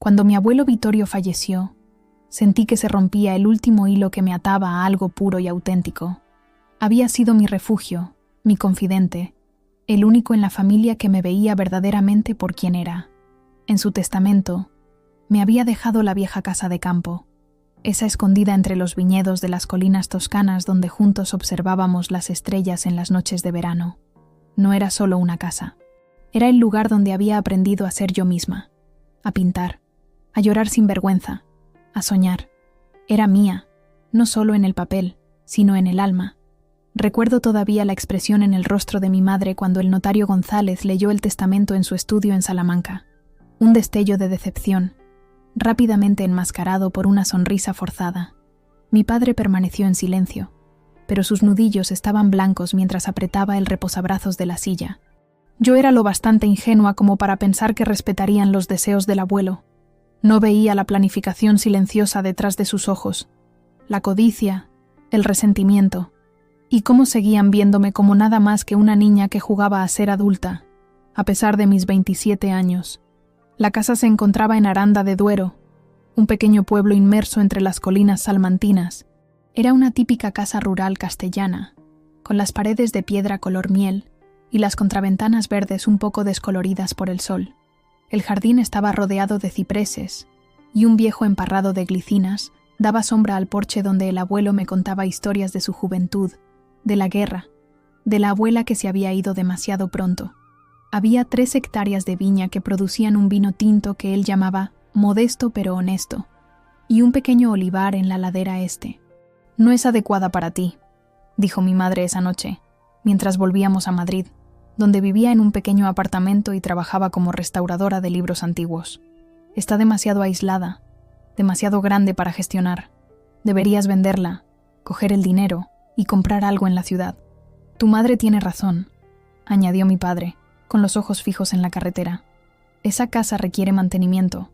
Cuando mi abuelo Vittorio falleció, sentí que se rompía el último hilo que me ataba a algo puro y auténtico. Había sido mi refugio, mi confidente, el único en la familia que me veía verdaderamente por quien era. En su testamento, me había dejado la vieja casa de campo, esa escondida entre los viñedos de las colinas toscanas donde juntos observábamos las estrellas en las noches de verano. No era solo una casa. Era el lugar donde había aprendido a ser yo misma, a pintar, a llorar sin vergüenza, a soñar. Era mía, no solo en el papel, sino en el alma. Recuerdo todavía la expresión en el rostro de mi madre cuando el notario González leyó el testamento en su estudio en Salamanca. Un destello de decepción, rápidamente enmascarado por una sonrisa forzada. Mi padre permaneció en silencio, pero sus nudillos estaban blancos mientras apretaba el reposabrazos de la silla. Yo era lo bastante ingenua como para pensar que respetarían los deseos del abuelo. No veía la planificación silenciosa detrás de sus ojos, la codicia, el resentimiento, y cómo seguían viéndome como nada más que una niña que jugaba a ser adulta, a pesar de mis 27 años. La casa se encontraba en Aranda de Duero, un pequeño pueblo inmerso entre las colinas salmantinas. Era una típica casa rural castellana, con las paredes de piedra color miel y las contraventanas verdes un poco descoloridas por el sol. El jardín estaba rodeado de cipreses, y un viejo emparrado de glicinas daba sombra al porche donde el abuelo me contaba historias de su juventud, de la guerra, de la abuela que se había ido demasiado pronto. Había 3 hectáreas de viña que producían un vino tinto que él llamaba modesto pero honesto, y un pequeño olivar en la ladera este. «No es adecuada para ti», dijo mi madre esa noche, mientras volvíamos a Madrid, donde vivía en un pequeño apartamento y trabajaba como restauradora de libros antiguos. «Está demasiado aislada, demasiado grande para gestionar. Deberías venderla, coger el dinero y comprar algo en la ciudad». «Tu madre tiene razón», añadió mi padre, con los ojos fijos en la carretera. «Esa casa requiere mantenimiento.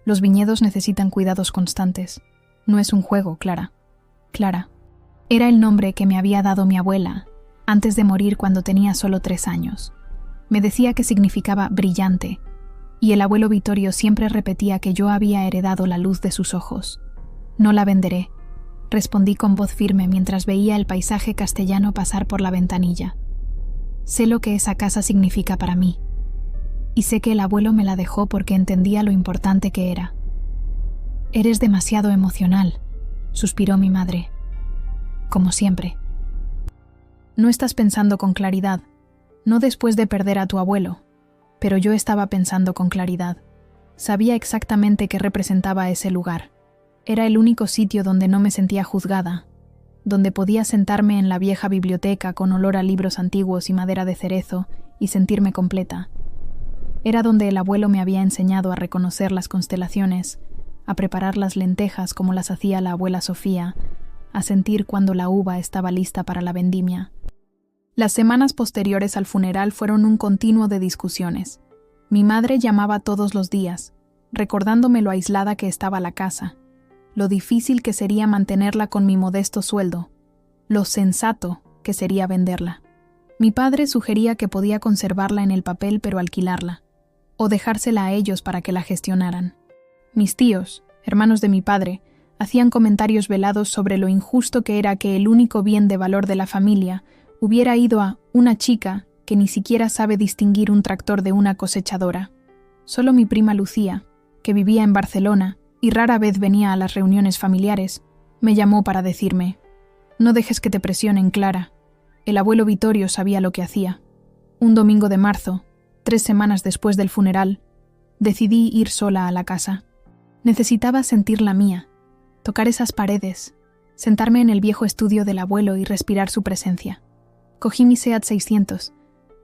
Los viñedos necesitan cuidados constantes. No es un juego, Clara». Clara era el nombre que me había dado mi abuela antes de morir cuando tenía solo 3 años. Me decía que significaba brillante, y el abuelo Vittorio siempre repetía que yo había heredado la luz de sus ojos. «No la venderé», respondí con voz firme mientras veía el paisaje castellano pasar por la ventanilla. Sé lo que esa casa significa para mí, y sé que el abuelo me la dejó porque entendía lo importante que era. «Eres demasiado emocional», suspiró mi madre. «Como siempre». «No estás pensando con claridad, no después de perder a tu abuelo». Pero yo estaba pensando con claridad. Sabía exactamente qué representaba ese lugar. Era el único sitio donde no me sentía juzgada, donde podía sentarme en la vieja biblioteca con olor a libros antiguos y madera de cerezo y sentirme completa. Era donde el abuelo me había enseñado a reconocer las constelaciones, a preparar las lentejas como las hacía la abuela Sofía, a sentir cuando la uva estaba lista para la vendimia. Las semanas posteriores al funeral fueron un continuo de discusiones. Mi madre llamaba todos los días, recordándome lo aislada que estaba la casa, lo difícil que sería mantenerla con mi modesto sueldo, lo sensato que sería venderla. Mi padre sugería que podía conservarla en el papel pero alquilarla, o dejársela a ellos para que la gestionaran. Mis tíos, hermanos de mi padre, hacían comentarios velados sobre lo injusto que era que el único bien de valor de la familia hubiera ido a una chica que ni siquiera sabe distinguir un tractor de una cosechadora. Solo mi prima Lucía, que vivía en Barcelona y rara vez venía a las reuniones familiares, me llamó para decirme: «No dejes que te presionen, Clara. El abuelo Vittorio sabía lo que hacía». Un domingo de marzo, 3 semanas después del funeral, decidí ir sola a la casa. Necesitaba sentir la mía, tocar esas paredes, sentarme en el viejo estudio del abuelo y respirar su presencia. Cogí mi Seat 600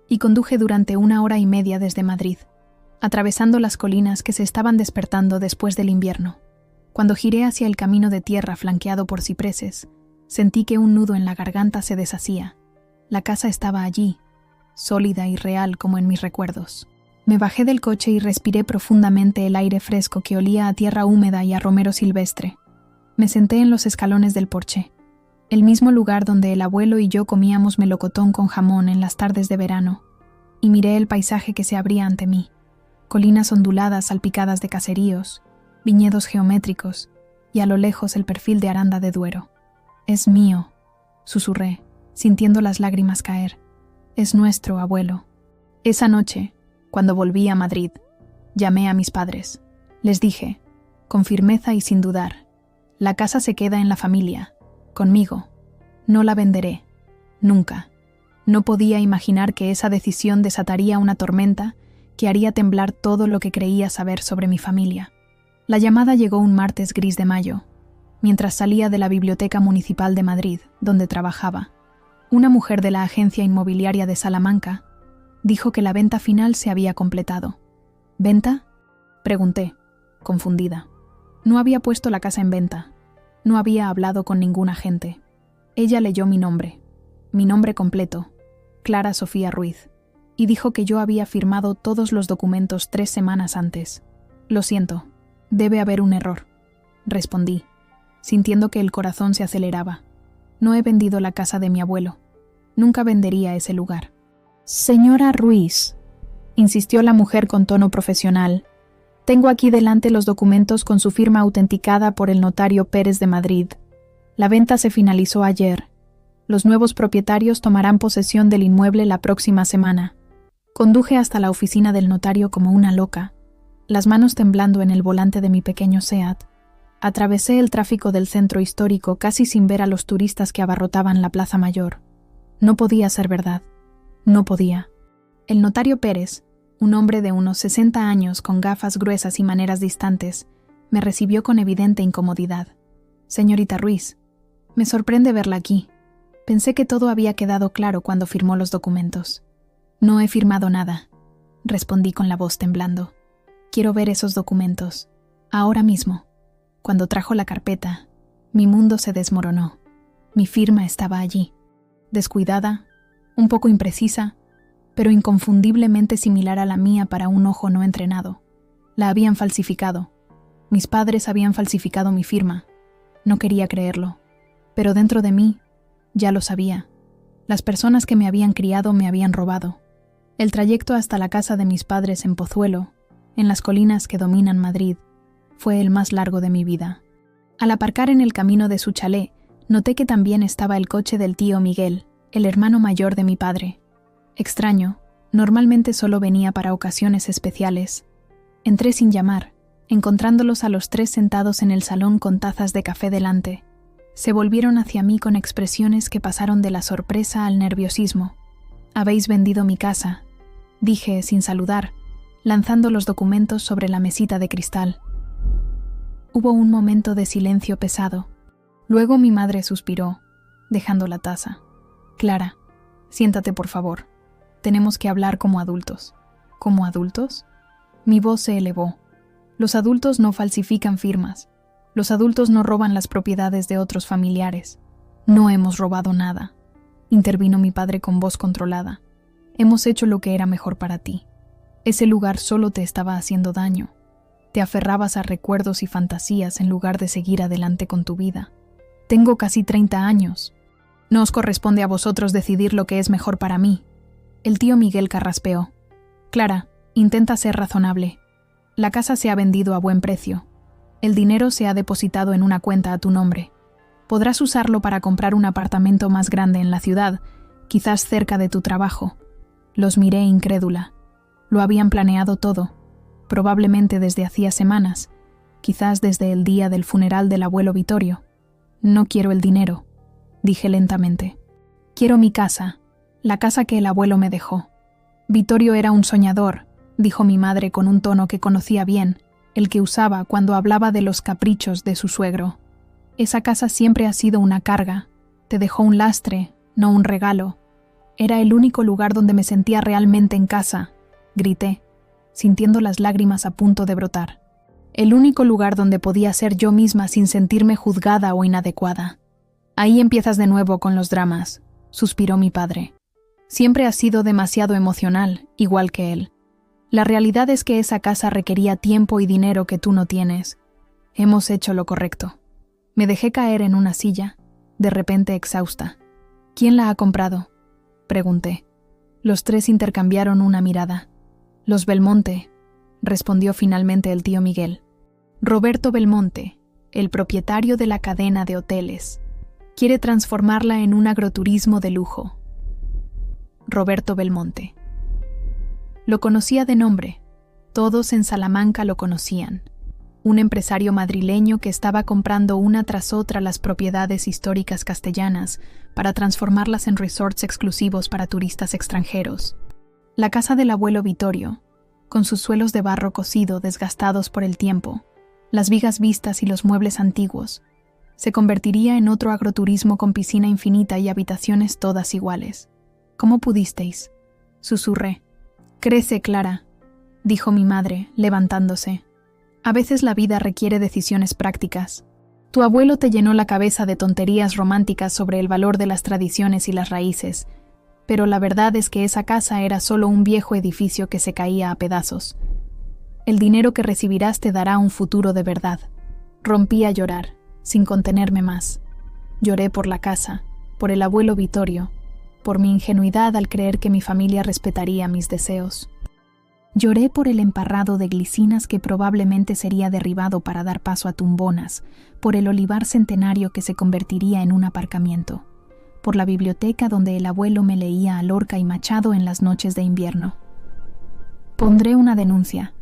y conduje durante 1 hora y media desde Madrid, atravesando las colinas que se estaban despertando después del invierno. Cuando giré hacia el camino de tierra flanqueado por cipreses, sentí que un nudo en la garganta se deshacía. La casa estaba allí, sólida y real como en mis recuerdos. Me bajé del coche y respiré profundamente el aire fresco que olía a tierra húmeda y a romero silvestre. Me senté en los escalones del porche, el mismo lugar donde el abuelo y yo comíamos melocotón con jamón en las tardes de verano, y miré el paisaje que se abría ante mí. Colinas onduladas salpicadas de caseríos, viñedos geométricos y a lo lejos el perfil de Aranda de Duero. «Es mío», susurré, sintiendo las lágrimas caer. «Es nuestro, abuelo». Esa noche, cuando volví a Madrid, llamé a mis padres. Les dije, con firmeza y sin dudar, «La casa se queda en la familia, conmigo. No la venderé. Nunca». No podía imaginar que esa decisión desataría una tormenta que haría temblar todo lo que creía saber sobre mi familia. La llamada llegó un martes gris de mayo, mientras salía de la Biblioteca Municipal de Madrid, donde trabajaba. Una mujer de la agencia inmobiliaria de Salamanca dijo que la venta final se había completado. «¿Venta?», pregunté, confundida. No había puesto la casa en venta. No había hablado con ningún agente. Ella leyó mi nombre completo, Clara Sofía Ruiz, y dijo que yo había firmado todos los documentos 3 semanas antes. «Lo siento, debe haber un error», respondí, sintiendo que el corazón se aceleraba. «No he vendido la casa de mi abuelo. Nunca vendería ese lugar». «Señora Ruiz», insistió la mujer con tono profesional, «tengo aquí delante los documentos con su firma autenticada por el notario Pérez de Madrid. La venta se finalizó ayer. Los nuevos propietarios tomarán posesión del inmueble la próxima semana». Conduje hasta la oficina del notario como una loca, las manos temblando en el volante de mi pequeño Seat. Atravesé el tráfico del centro histórico casi sin ver a los turistas que abarrotaban la Plaza Mayor. No podía ser verdad. No podía. El notario Pérez, un hombre de unos 60 años con gafas gruesas y maneras distantes, me recibió con evidente incomodidad. «Señorita Ruiz, me sorprende verla aquí. Pensé que todo había quedado claro cuando firmó los documentos». «No he firmado nada», respondí con la voz temblando. «Quiero ver esos documentos. Ahora mismo». Cuando trajo la carpeta, mi mundo se desmoronó. Mi firma estaba allí, descuidada, un poco imprecisa, pero inconfundiblemente similar a la mía para un ojo no entrenado. La habían falsificado. Mis padres habían falsificado mi firma. No quería creerlo, pero dentro de mí ya lo sabía. Las personas que me habían criado me habían robado. El trayecto hasta la casa de mis padres en Pozuelo, en las colinas que dominan Madrid, fue el más largo de mi vida. Al aparcar en el camino de su chalet, noté que también estaba el coche del tío Miguel, el hermano mayor de mi padre. Extraño, normalmente solo venía para ocasiones especiales. Entré sin llamar, encontrándolos a los 3 sentados en el salón con tazas de café delante. Se volvieron hacia mí con expresiones que pasaron de la sorpresa al nerviosismo. «Habéis vendido mi casa», dije sin saludar, lanzando los documentos sobre la mesita de cristal. Hubo un momento de silencio pesado. Luego mi madre suspiró, dejando la taza. «Clara, siéntate por favor. Tenemos que hablar como adultos». «¿Como adultos?». Mi voz se elevó. «Los adultos no falsifican firmas. Los adultos no roban las propiedades de otros familiares». «No hemos robado nada», intervino mi padre con voz controlada. «Hemos hecho lo que era mejor para ti. Ese lugar solo te estaba haciendo daño. Te aferrabas a recuerdos y fantasías en lugar de seguir adelante con tu vida. Tengo casi 30 años. No os corresponde a vosotros decidir lo que es mejor para mí». El tío Miguel carraspeó. «Clara, intenta ser razonable. La casa se ha vendido a buen precio. El dinero se ha depositado en una cuenta a tu nombre. Podrás usarlo para comprar un apartamento más grande en la ciudad, quizás cerca de tu trabajo». Los miré incrédula. Lo habían planeado todo, probablemente desde hacía semanas, quizás desde el día del funeral del abuelo Vittorio. «No quiero el dinero», dije lentamente. «Quiero mi casa, la casa que el abuelo me dejó». «Vittorio era un soñador», dijo mi madre con un tono que conocía bien, el que usaba cuando hablaba de los caprichos de su suegro. «Esa casa siempre ha sido una carga. Te dejó un lastre, no un regalo. Era el único lugar donde me sentía realmente en casa», grité, sintiendo las lágrimas a punto de brotar. «El único lugar donde podía ser yo misma sin sentirme juzgada o inadecuada». «Ahí empiezas de nuevo con los dramas», suspiró mi padre. «Siempre has sido demasiado emocional, igual que él. La realidad es que esa casa requería tiempo y dinero que tú no tienes. Hemos hecho lo correcto». Me dejé caer en una silla, de repente exhausta. «¿Quién la ha comprado?», pregunté. Los 3 intercambiaron una mirada. «Los Belmonte», respondió finalmente el tío Miguel. Roberto Belmonte, el propietario de la cadena de hoteles, quiere transformarla en un agroturismo de lujo. Roberto Belmonte. Lo conocía de nombre. Todos en Salamanca lo conocían. Un empresario madrileño que estaba comprando una tras otra las propiedades históricas castellanas para transformarlas en resorts exclusivos para turistas extranjeros. La casa del abuelo Vittorio, con sus suelos de barro cocido desgastados por el tiempo, las vigas vistas y los muebles antiguos, se convertiría en otro agroturismo con piscina infinita y habitaciones todas iguales. ¿Cómo pudisteis?, susurré. Crece, Clara, dijo mi madre, levantándose. A veces la vida requiere decisiones prácticas. Tu abuelo te llenó la cabeza de tonterías románticas sobre el valor de las tradiciones y las raíces, pero la verdad es que esa casa era solo un viejo edificio que se caía a pedazos. El dinero que recibirás te dará un futuro de verdad. Rompí a llorar, sin contenerme más. Lloré por la casa, por el abuelo Vittorio, por mi ingenuidad al creer que mi familia respetaría mis deseos. Lloré por el emparrado de glicinas que probablemente sería derribado para dar paso a tumbonas, por el olivar centenario que se convertiría en un aparcamiento, por la biblioteca donde el abuelo me leía a Lorca y Machado en las noches de invierno. Pondré una denuncia,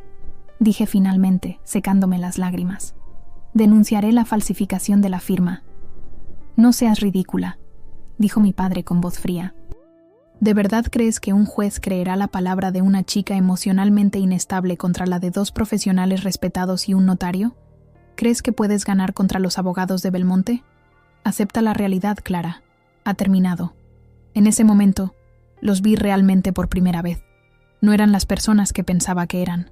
dije finalmente, secándome las lágrimas. Denunciaré la falsificación de la firma. No seas ridícula, dijo mi padre con voz fría. ¿De verdad crees que un juez creerá la palabra de una chica emocionalmente inestable contra la de dos profesionales respetados y un notario? ¿Crees que puedes ganar contra los abogados de Belmonte? Acepta la realidad, Clara. Ha terminado. En ese momento, los vi realmente por primera vez. No eran las personas que pensaba que eran.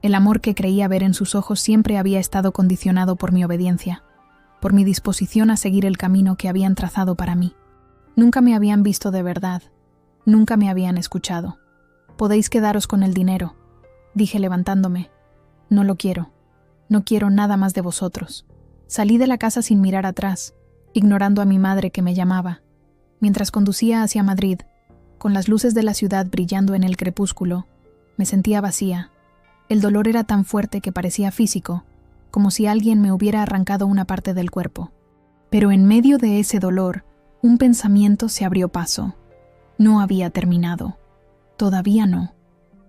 El amor que creía ver en sus ojos siempre había estado condicionado por mi obediencia, por mi disposición a seguir el camino que habían trazado para mí. Nunca me habían visto de verdad. Nunca me habían escuchado. Podéis quedaros con el dinero, dije levantándome. No lo quiero. No quiero nada más de vosotros. Salí de la casa sin mirar atrás, ignorando a mi madre que me llamaba. Mientras conducía hacia Madrid, con las luces de la ciudad brillando en el crepúsculo, me sentía vacía. El dolor era tan fuerte que parecía físico, como si alguien me hubiera arrancado una parte del cuerpo. Pero en medio de ese dolor, un pensamiento se abrió paso. No había terminado. Todavía no.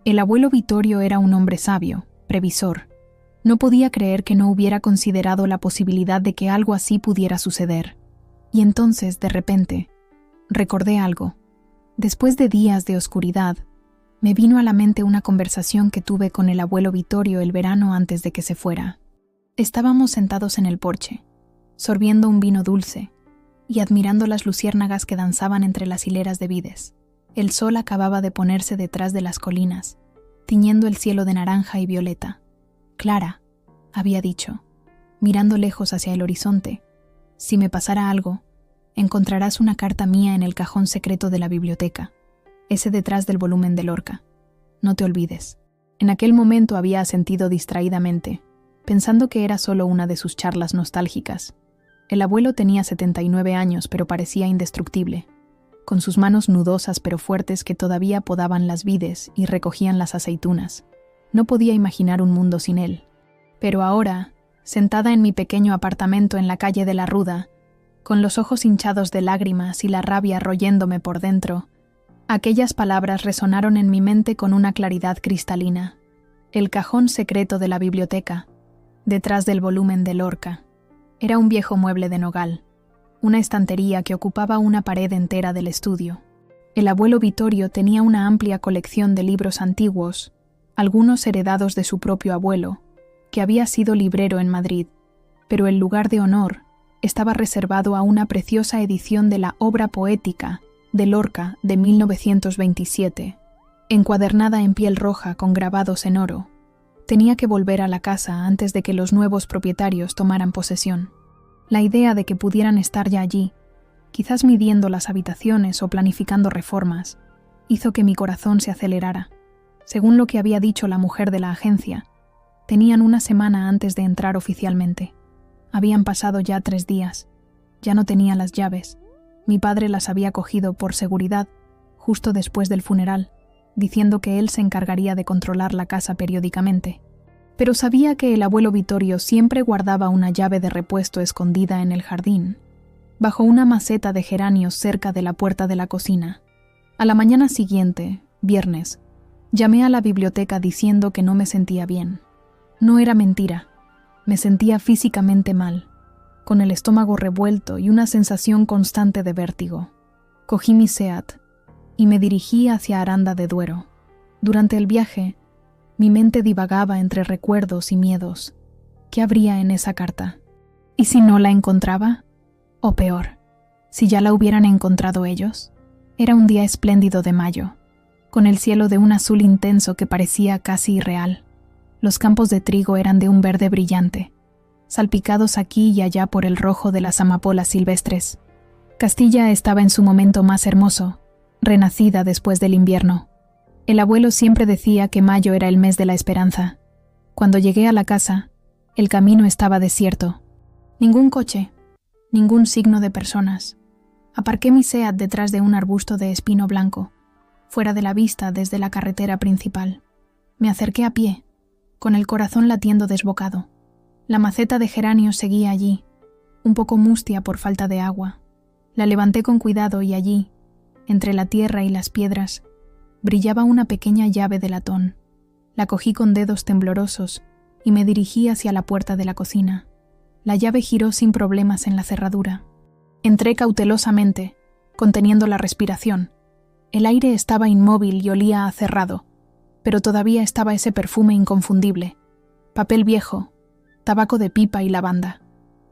El abuelo Vittorio era un hombre sabio, previsor. No podía creer que no hubiera considerado la posibilidad de que algo así pudiera suceder. Y entonces, de repente, recordé algo. Después de días de oscuridad, me vino a la mente una conversación que tuve con el abuelo Vittorio el verano antes de que se fuera. Estábamos sentados en el porche, sorbiendo un vino dulce y admirando las luciérnagas que danzaban entre las hileras de vides. El sol acababa de ponerse detrás de las colinas, tiñendo el cielo de naranja y violeta. Clara, había dicho, mirando lejos hacia el horizonte, si me pasara algo, encontrarás una carta mía en el cajón secreto de la biblioteca, ese detrás del volumen de Lorca. No te olvides. En aquel momento había asentido distraídamente, pensando que era solo una de sus charlas nostálgicas. El abuelo tenía 79 años, pero parecía indestructible, con sus manos nudosas pero fuertes que todavía podaban las vides y recogían las aceitunas. No podía imaginar un mundo sin él. Pero ahora, sentada en mi pequeño apartamento en la calle de la Ruda, con los ojos hinchados de lágrimas y la rabia royéndome por dentro, aquellas palabras resonaron en mi mente con una claridad cristalina. El cajón secreto de la biblioteca, detrás del volumen de Lorca. Era un viejo mueble de nogal, una estantería que ocupaba una pared entera del estudio. El abuelo Vittorio tenía una amplia colección de libros antiguos, algunos heredados de su propio abuelo, que había sido librero en Madrid, pero el lugar de honor estaba reservado a una preciosa edición de la obra poética de Lorca de 1927, encuadernada en piel roja con grabados en oro. Tenía que volver a la casa antes de que los nuevos propietarios tomaran posesión. La idea de que pudieran estar ya allí, quizás midiendo las habitaciones o planificando reformas, hizo que mi corazón se acelerara. Según lo que había dicho la mujer de la agencia, tenían una semana antes de entrar oficialmente. Habían pasado ya 3 días. Ya no tenía las llaves. Mi padre las había cogido por seguridad, justo después del funeral, diciendo que él se encargaría de controlar la casa periódicamente. pero sabía que el abuelo Vittorio siempre guardaba una llave de repuesto escondida en el jardín, bajo una maceta de geranios cerca de la puerta de la cocina. A la mañana siguiente, viernes, llamé a la biblioteca diciendo que no me sentía bien. No era mentira. Me sentía físicamente mal, con el estómago revuelto y una sensación constante de vértigo. Cogí mi SEAT y me dirigí hacia Aranda de Duero. Durante el viaje, mi mente divagaba entre recuerdos y miedos. ¿Qué habría en esa carta? ¿Y si no la encontraba? O peor, si ya la hubieran encontrado ellos. Era un día espléndido de mayo, con el cielo de un azul intenso que parecía casi irreal. Los campos de trigo eran de un verde brillante, salpicados aquí y allá por el rojo de las amapolas silvestres. Castilla estaba en su momento más hermoso, renacida después del invierno. El abuelo siempre decía que mayo era el mes de la esperanza. Cuando llegué a la casa, el camino estaba desierto. Ningún coche, ningún signo de personas. Aparqué mi SEAT detrás de un arbusto de espino blanco, fuera de la vista desde la carretera principal. Me acerqué a pie, con el corazón latiendo desbocado. La maceta de geranios seguía allí, un poco mustia por falta de agua. La levanté con cuidado y allí, entre la tierra y las piedras, brillaba una pequeña llave de latón. La cogí con dedos temblorosos y me dirigí hacia la puerta de la cocina. La llave giró sin problemas en la cerradura. Entré cautelosamente, conteniendo la respiración. El aire estaba inmóvil y olía a cerrado, pero todavía estaba ese perfume inconfundible. Papel viejo, tabaco de pipa y lavanda.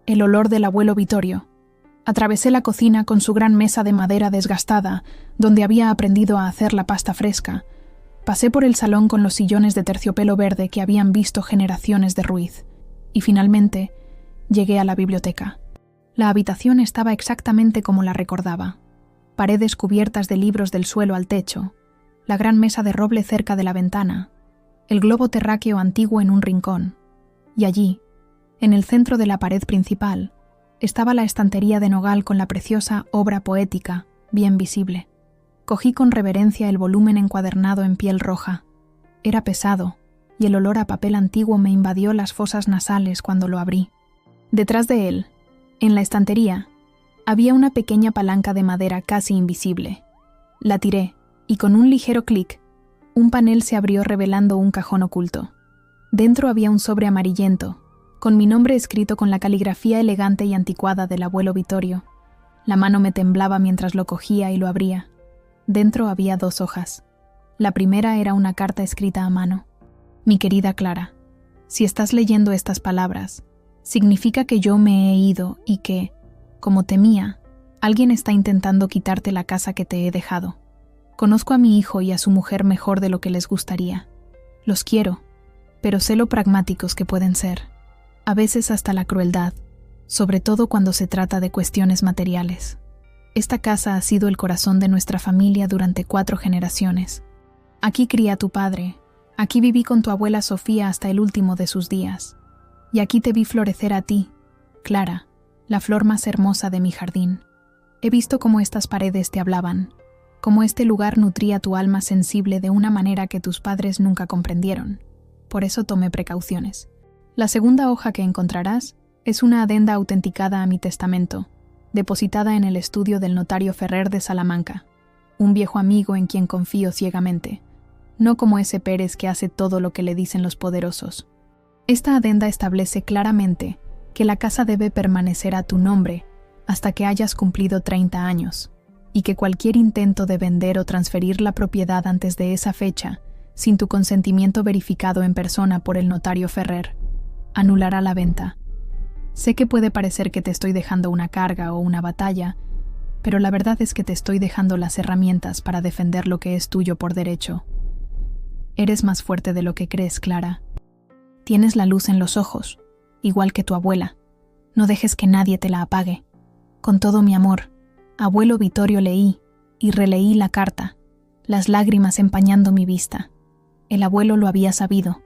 El olor del abuelo Vittorio. Atravesé la cocina con su gran mesa de madera desgastada, donde había aprendido a hacer la pasta fresca. Pasé por el salón con los sillones de terciopelo verde que habían visto generaciones de Ruiz. Y finalmente, llegué a la biblioteca. La habitación estaba exactamente como la recordaba. Paredes cubiertas de libros del suelo al techo, la gran mesa de roble cerca de la ventana, el globo terráqueo antiguo en un rincón. Y allí, en el centro de la pared principal, estaba la estantería de nogal con la preciosa obra poética, bien visible. Cogí con reverencia el volumen encuadernado en piel roja. Era pesado, y el olor a papel antiguo me invadió las fosas nasales cuando lo abrí. Detrás de él, en la estantería, había una pequeña palanca de madera casi invisible. La tiré, y con un ligero clic, un panel se abrió revelando un cajón oculto. Dentro había un sobre amarillento, con mi nombre escrito con la caligrafía elegante y anticuada del abuelo Vittorio. La mano me temblaba mientras lo cogía y lo abría. Dentro había 2 hojas. La primera era una carta escrita a mano. Mi querida Clara, si estás leyendo estas palabras, significa que yo me he ido y que, como temía, alguien está intentando quitarte la casa que te he dejado. Conozco a mi hijo y a su mujer mejor de lo que les gustaría. Los quiero, pero sé lo pragmáticos que pueden ser. A veces hasta la crueldad, sobre todo cuando se trata de cuestiones materiales. Esta casa ha sido el corazón de nuestra familia durante 4 generaciones. Aquí crié a tu padre, aquí viví con tu abuela Sofía hasta el último de sus días. Y aquí te vi florecer a ti, Clara, la flor más hermosa de mi jardín. He visto cómo estas paredes te hablaban, cómo este lugar nutría tu alma sensible de una manera que tus padres nunca comprendieron. Por eso tomé precauciones. La segunda hoja que encontrarás es una adenda autenticada a mi testamento, depositada en el estudio del notario Ferrer de Salamanca, un viejo amigo en quien confío ciegamente, no como ese Pérez que hace todo lo que le dicen los poderosos. Esta adenda establece claramente que la casa debe permanecer a tu nombre hasta que hayas cumplido 30 años, y que cualquier intento de vender o transferir la propiedad antes de esa fecha, sin tu consentimiento verificado en persona por el notario Ferrer, anulará la venta. Sé que puede parecer que te estoy dejando una carga o una batalla, pero la verdad es que te estoy dejando las herramientas para defender lo que es tuyo por derecho. Eres más fuerte de lo que crees, Clara. Tienes la luz en los ojos, igual que tu abuela. No dejes que nadie te la apague. Con todo mi amor, abuelo Vittorio, leí y releí la carta, las lágrimas empañando mi vista. El abuelo lo había sabido,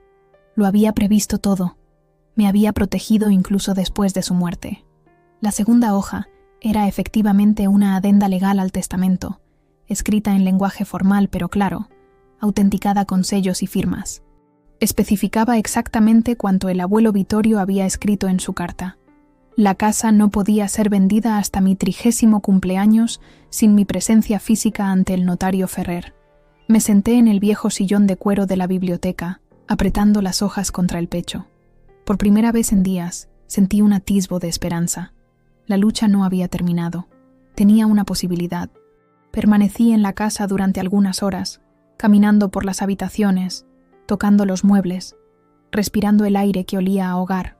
lo había previsto todo. Me había protegido incluso después de su muerte. La segunda hoja era efectivamente una adenda legal al testamento, escrita en lenguaje formal pero claro, autenticada con sellos y firmas. Especificaba exactamente cuanto el abuelo Vittorio había escrito en su carta. La casa no podía ser vendida hasta mi 30º cumpleaños sin mi presencia física ante el notario Ferrer. Me senté en el viejo sillón de cuero de la biblioteca, apretando las hojas contra el pecho. Por primera vez en días, sentí un atisbo de esperanza. La lucha no había terminado. Tenía una posibilidad. Permanecí en la casa durante algunas horas, caminando por las habitaciones, tocando los muebles, respirando el aire que olía a hogar.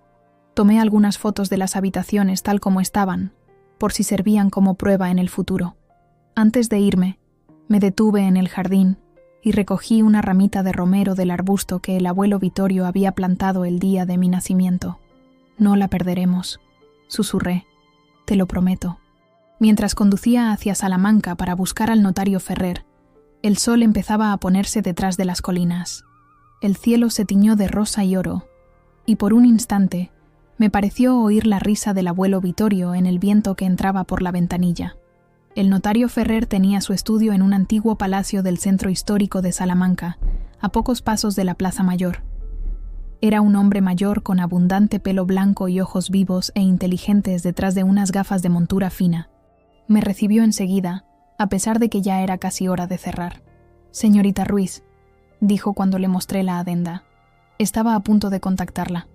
Tomé algunas fotos de las habitaciones tal como estaban, por si servían como prueba en el futuro. Antes de irme, me detuve en el jardín y recogí una ramita de romero del arbusto que el abuelo Vittorio había plantado el día de mi nacimiento. No la perderemos, susurré, te lo prometo. Mientras conducía hacia Salamanca para buscar al notario Ferrer, el sol empezaba a ponerse detrás de las colinas. El cielo se tiñó de rosa y oro, y por un instante me pareció oír la risa del abuelo Vittorio en el viento que entraba por la ventanilla. El notario Ferrer tenía su estudio en un antiguo palacio del centro histórico de Salamanca, a pocos pasos de la Plaza Mayor. Era un hombre mayor con abundante pelo blanco y ojos vivos e inteligentes detrás de unas gafas de montura fina. Me recibió enseguida, a pesar de que ya era casi hora de cerrar. «Señorita Ruiz», dijo cuando le mostré la adenda. Estaba a punto de contactarla.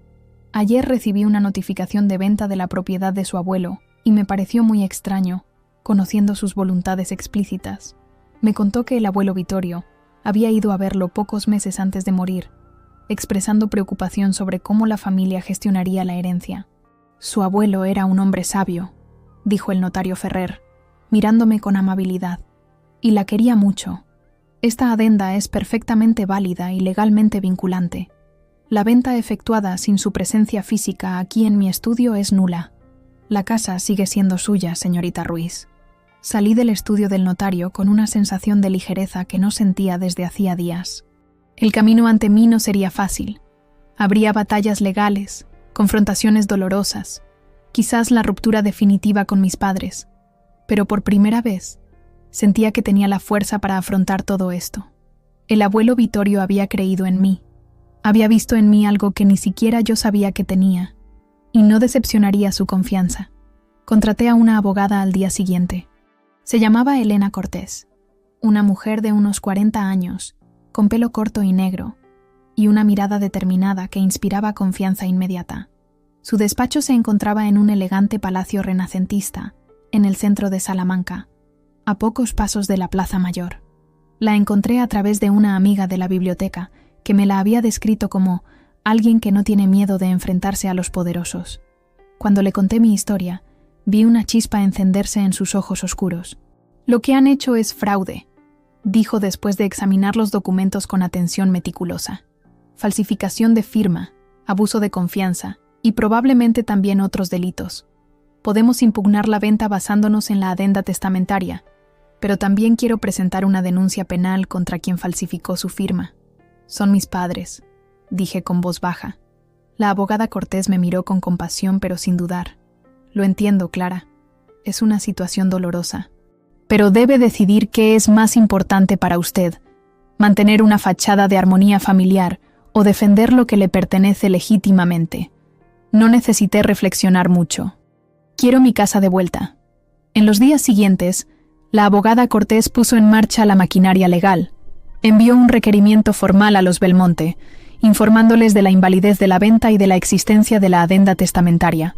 Ayer recibí una notificación de venta de la propiedad de su abuelo y me pareció muy extraño, conociendo sus voluntades explícitas. Me contó que el abuelo Vittorio había ido a verlo pocos meses antes de morir, expresando preocupación sobre cómo la familia gestionaría la herencia. Su abuelo era un hombre sabio, dijo el notario Ferrer, mirándome con amabilidad, y la quería mucho. Esta adenda es perfectamente válida y legalmente vinculante. La venta efectuada sin su presencia física aquí en mi estudio es nula. La casa sigue siendo suya, señorita Ruiz. Salí del estudio del notario con una sensación de ligereza que no sentía desde hacía días. El camino ante mí no sería fácil. Habría batallas legales, confrontaciones dolorosas, quizás la ruptura definitiva con mis padres, pero por primera vez sentía que tenía la fuerza para afrontar todo esto. El abuelo Vittorio había creído en mí. Había visto en mí algo que ni siquiera yo sabía que tenía, y no decepcionaría su confianza. Contraté a una abogada al día siguiente. Se llamaba Elena Cortés, una mujer de unos 40 años, con pelo corto y negro, y una mirada determinada que inspiraba confianza inmediata. Su despacho se encontraba en un elegante palacio renacentista, en el centro de Salamanca, a pocos pasos de la Plaza Mayor. La encontré a través de una amiga de la biblioteca, que me la había descrito como alguien que no tiene miedo de enfrentarse a los poderosos. Cuando le conté mi historia, vi una chispa encenderse en sus ojos oscuros. «Lo que han hecho es fraude», dijo después de examinar los documentos con atención meticulosa. «Falsificación de firma, abuso de confianza y probablemente también otros delitos. Podemos impugnar la venta basándonos en la adenda testamentaria, pero también quiero presentar una denuncia penal contra quien falsificó su firma. Son mis padres», dije con voz baja. La abogada Cortés me miró con compasión pero sin dudar. «Lo entiendo, Clara. Es una situación dolorosa. Pero debe decidir qué es más importante para usted, mantener una fachada de armonía familiar o defender lo que le pertenece legítimamente. No necesité reflexionar mucho. Quiero mi casa de vuelta». En los días siguientes, la abogada Cortés puso en marcha la maquinaria legal. Envió un requerimiento formal a los Belmonte, informándoles de la invalidez de la venta y de la existencia de la adenda testamentaria.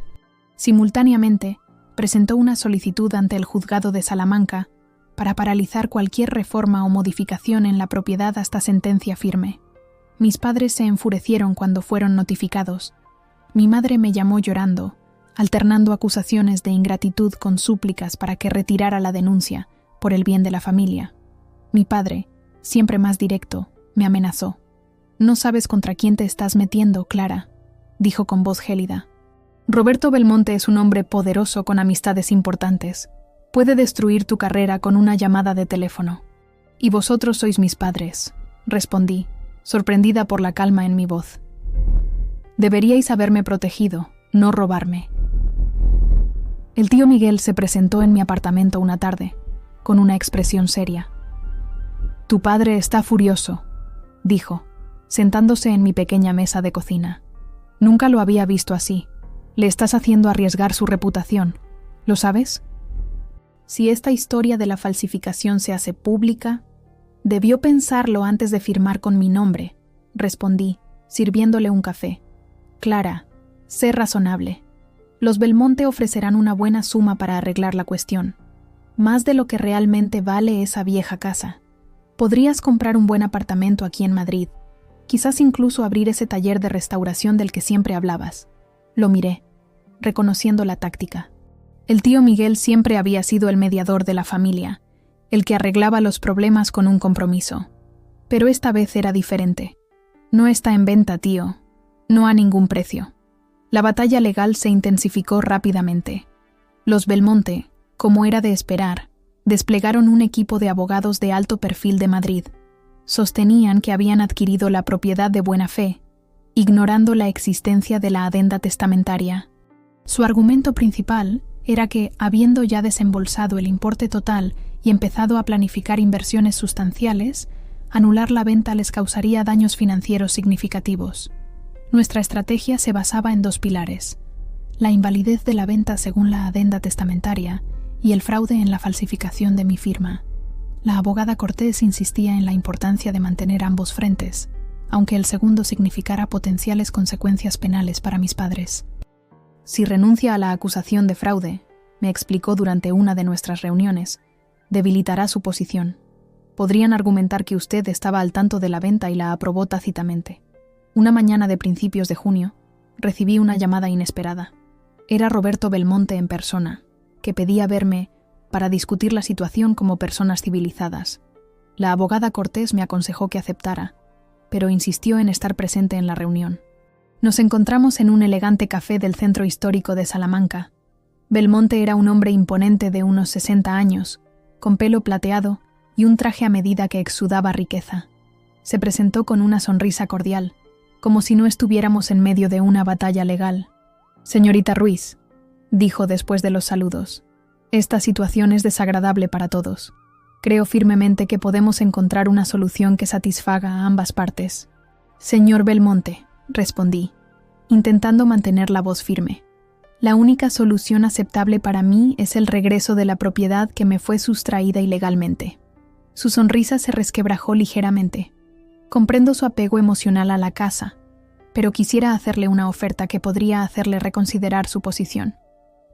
Simultáneamente, presentó una solicitud ante el juzgado de Salamanca para paralizar cualquier reforma o modificación en la propiedad hasta sentencia firme. Mis padres se enfurecieron cuando fueron notificados. Mi madre me llamó llorando, alternando acusaciones de ingratitud con súplicas para que retirara la denuncia, por el bien de la familia. Mi padre, siempre más directo, me amenazó. «No sabes contra quién te estás metiendo, Clara», dijo con voz gélida. «Roberto Belmonte es un hombre poderoso con amistades importantes. Puede destruir tu carrera con una llamada de teléfono. Y vosotros sois mis padres», respondí, sorprendida por la calma en mi voz. «Deberíais haberme protegido, no robarme». El tío Miguel se presentó en mi apartamento una tarde, con una expresión seria. «Tu padre está furioso», dijo. sentándose en mi pequeña mesa de cocina. Nunca lo había visto así. Le estás haciendo arriesgar su reputación. ¿Lo sabes? Si esta historia de la falsificación se hace pública, debió pensarlo antes de firmar con mi nombre, respondí, sirviéndole un café. Clara, sé razonable. Los Belmonte ofrecerán una buena suma para arreglar la cuestión. Más de lo que realmente vale esa vieja casa. Podrías comprar un buen apartamento aquí en Madrid. Quizás incluso abrir ese taller de restauración del que siempre hablabas. Lo miré, reconociendo la táctica. El tío Miguel siempre había sido el mediador de la familia, el que arreglaba los problemas con un compromiso. Pero esta vez era diferente. No está en venta, tío. No a ningún precio. La batalla legal se intensificó rápidamente. Los Belmonte, como era de esperar, desplegaron un equipo de abogados de alto perfil de Madrid. Sostenían que habían adquirido la propiedad de buena fe, ignorando la existencia de la adenda testamentaria. Su argumento principal era que, habiendo ya desembolsado el importe total y empezado a planificar inversiones sustanciales, anular la venta les causaría daños financieros significativos. Nuestra estrategia se basaba en dos pilares: la invalidez de la venta según la adenda testamentaria y el fraude en la falsificación de mi firma. La abogada Cortés insistía en la importancia de mantener ambos frentes, aunque el segundo significara potenciales consecuencias penales para mis padres. Si renuncia a la acusación de fraude, me explicó durante una de nuestras reuniones, debilitará su posición. Podrían argumentar que usted estaba al tanto de la venta y la aprobó tácitamente. Una mañana de principios de junio, recibí una llamada inesperada. Era Roberto Belmonte en persona, que pedía verme para discutir la situación como personas civilizadas. La abogada Cortés me aconsejó que aceptara, pero insistió en estar presente en la reunión. Nos encontramos en un elegante café del centro histórico de Salamanca. Belmonte era un hombre imponente de unos 60 años, con pelo plateado y un traje a medida que exudaba riqueza. Se presentó con una sonrisa cordial, como si no estuviéramos en medio de una batalla legal. «Señorita Ruiz», dijo después de los saludos, «esta situación es desagradable para todos. Creo firmemente que podemos encontrar una solución que satisfaga a ambas partes». «Señor Belmonte», respondí, intentando mantener la voz firme. «La única solución aceptable para mí es el regreso de la propiedad que me fue sustraída ilegalmente». Su sonrisa se resquebrajó ligeramente. «Comprendo su apego emocional a la casa, pero quisiera hacerle una oferta que podría hacerle reconsiderar su posición».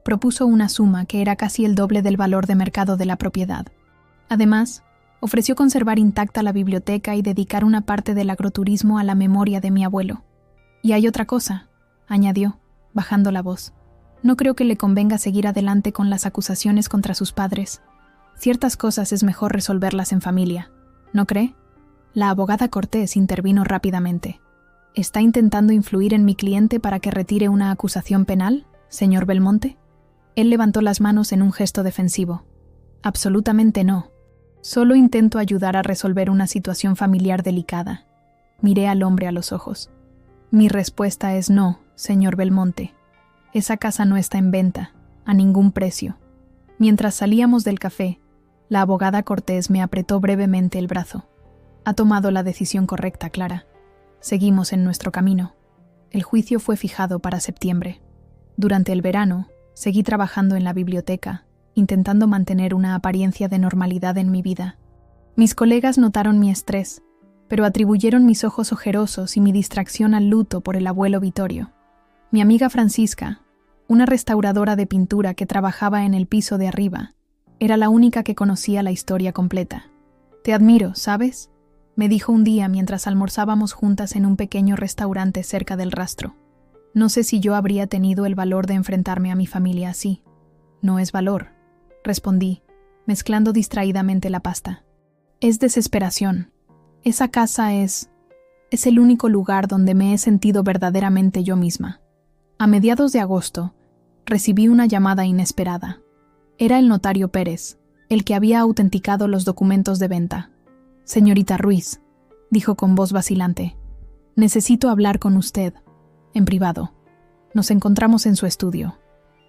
Propuso una suma que era casi el doble del valor de mercado de la propiedad. Además, ofreció conservar intacta la biblioteca y dedicar una parte del agroturismo a la memoria de mi abuelo. «Y hay otra cosa», añadió, bajando la voz. «No creo que le convenga seguir adelante con las acusaciones contra sus padres. Ciertas cosas es mejor resolverlas en familia, ¿no cree?» La abogada Cortés intervino rápidamente. «¿Está intentando influir en mi cliente para que retire una acusación penal, señor Belmonte?» Él levantó las manos en un gesto defensivo. «Absolutamente no. Solo intento ayudar a resolver una situación familiar delicada». Miré al hombre a los ojos. «Mi respuesta es no, señor Belmonte. Esa casa no está en venta, a ningún precio». Mientras salíamos del café, la abogada Cortés me apretó brevemente el brazo. «Ha tomado la decisión correcta, Clara. Seguimos en nuestro camino». El juicio fue fijado para septiembre. Durante el verano, seguí trabajando en la biblioteca, intentando mantener una apariencia de normalidad en mi vida. Mis colegas notaron mi estrés, pero atribuyeron mis ojos ojerosos y mi distracción al luto por el abuelo Vittorio. Mi amiga Francisca, una restauradora de pintura que trabajaba en el piso de arriba, era la única que conocía la historia completa. «Te admiro, ¿sabes?», me dijo un día mientras almorzábamos juntas en un pequeño restaurante cerca del Rastro. No sé si yo habría tenido el valor de enfrentarme a mi familia así. «No es valor», respondí, mezclando distraídamente la pasta. «Es desesperación. Esa casa es el único lugar donde me he sentido verdaderamente yo misma». A mediados de agosto, recibí una llamada inesperada. Era el notario Pérez, el que había autenticado los documentos de venta. «Señorita Ruiz», dijo con voz vacilante, «necesito hablar con usted, en privado». Nos encontramos en su estudio.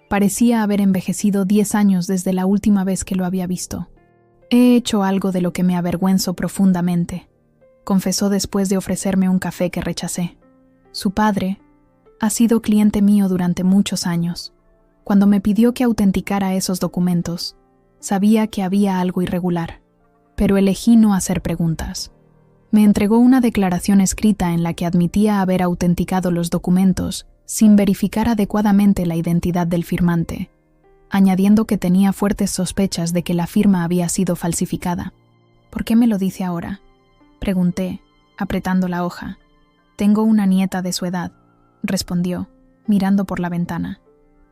Parecía haber envejecido 10 años desde la última vez que lo había visto. «He hecho algo de lo que me avergüenzo profundamente», confesó después de ofrecerme un café que rechacé. Su padre ha sido cliente mío durante muchos años. Cuando me pidió que autenticara esos documentos, sabía que había algo irregular, pero elegí no hacer preguntas. Me entregó una declaración escrita en la que admitía haber autenticado los documentos sin verificar adecuadamente la identidad del firmante, añadiendo que tenía fuertes sospechas de que la firma había sido falsificada. ¿Por qué me lo dice ahora?, pregunté, apretando la hoja. Tengo una nieta de su edad, respondió, mirando por la ventana.